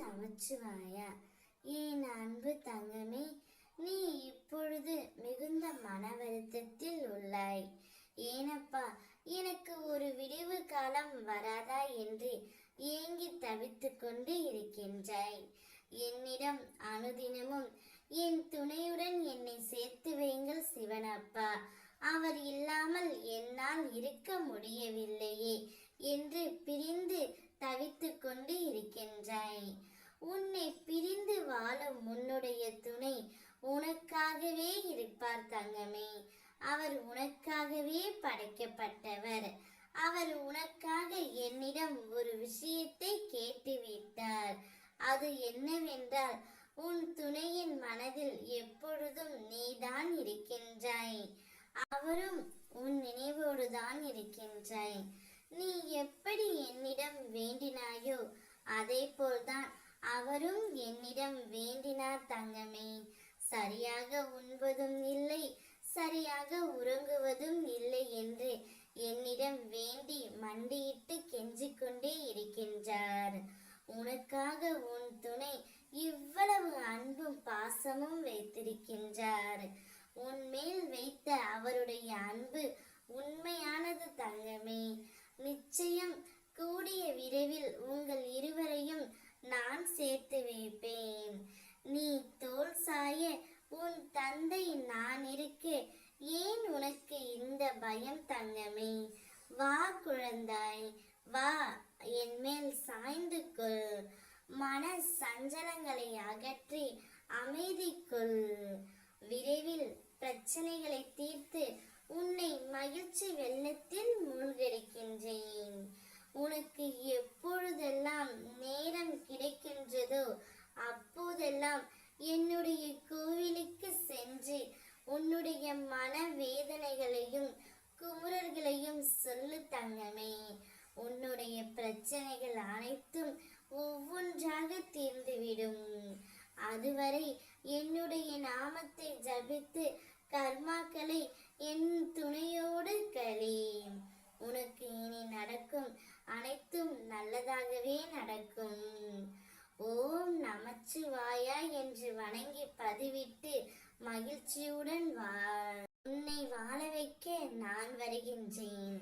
நமச்சிவாயா. என் அன்பு தங்கமே, நீ இப்பொழுது மிகுந்த மன வருத்தத்தில் உள்ளாய். ஏனப்பா, எனக்கு ஒரு விடிவு காலம் வராதா என்று ஏங்கி தவித்து கொண்டு இருக்கின்றாய். என்னிடம் அனுதினமும் என் துணையுடன் என்னை சேர்த்து வையுங்கள் சிவனப்பா, அவர் இல்லாமல் என்னால் இருக்க முடியவில்லையே என்று பிரிந்து தவித்து கொண்டு இருக்கின்றாய். உன்னை பிரிந்து வாழும் உன்னுடைய துணை உனக்காகவே இருப்பார் தங்கமே. அவர் உனக்காகவே படைக்கப்பட்டவர். அவர் உனக்காக என்னிடம் ஒரு விஷயத்தை கேட்டுவிட்டார். அது என்னவென்றால், உன் துணையின் மனதில் எப்பொழுதும் நீதான் இருக்கின்றாய். அவரும் உன் நினைவோடுதான் இருக்கின்றாய். நீ எப்படி என்னிடம் வேண்டினாயோ அதே போல்தான் அவரும் என்னிடம் வேண்டினார் தங்கமே. சரியாக உண்பதும் இல்லை, சரியாக உறங்குவதும் இல்லை என்று என்னிடம் வேண்டி மண்டியிட்டு கெஞ்சிக்கொண்டே இருக்கின்றார். உனக்காக உன் துணை இவ்வளவு அன்பும் பாசமும் வைத்திருக்கின்றார். உன்மேல் வைத்த அவருடைய அன்பு உண்மையானது தங்கமே. நிச்சயம் கூடிய விரைவில் உங்கள் இருவரையும் நான் சேர்த்து வைப்பேன். நீ தோள் சாய உன் தந்தை நான் இருக்க ஏன் உனக்கு இந்த பயம் தங்கமே? வா குழந்தாய், வா, என் மேல் சாய்ந்து கொள். மன சஞ்சலங்களை அகற்றி அமைதி கொள். விரைவில் பிரச்சனைகளை தீர்த்து உன்னை மகிழ்ச்சி வெள்ளத்தில் மூழ்கடிக்கின்றேன். உனக்கு எப்பொழுதெல்லாம் நேரம் கிடைக்கின்றதோ அப்போதெல்லாம் என்னுடைய கோவிலுக்கு சென்று உன்னுடைய மன வேதனைகளையும் குமுறல்களையும் சொல்லு தங்கமே. உன்னுடைய பிரச்சனைகள் அனைத்தும் ஒவ்வொன்றாக தீர்ந்துவிடும். அதுவரை என்னுடைய நாமத்தை ஜபித்து கர்மாக்களை என் துணையோடு கழி. உனக்கு இனி நடக்கும் அனைத்தும் நல்லதாகவே நடக்கும். ஓம் நமச்சிவாயா என்று வணங்கி பதிவிட்டு மகிழ்ச்சியுடன் வாழ். உன்னை வாழ வைக்க நான் வருகின்றேன்.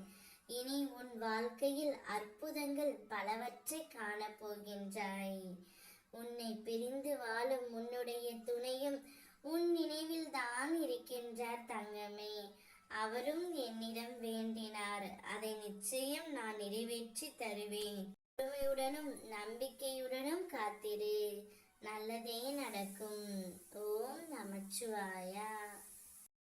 இனி உன் வாழ்க்கையில் அற்புதங்கள் பலவற்றை காணப்போகின்றாய். உன்னை பிரிந்து வாழும் உன்னுடைய துணையும் உன் நினைவில் தான் இருக்கின்றார் தங்கமே. அவரும் என்னிடம் வேண்டினார். அதை நிச்சயம் நான் நிறைவேற்றி தருவேன். பொறுமையுடனும் நம்பிக்கையுடனும் காத்திரு. நல்லதே நடக்கும். ஓம் நமச்சிவாயா.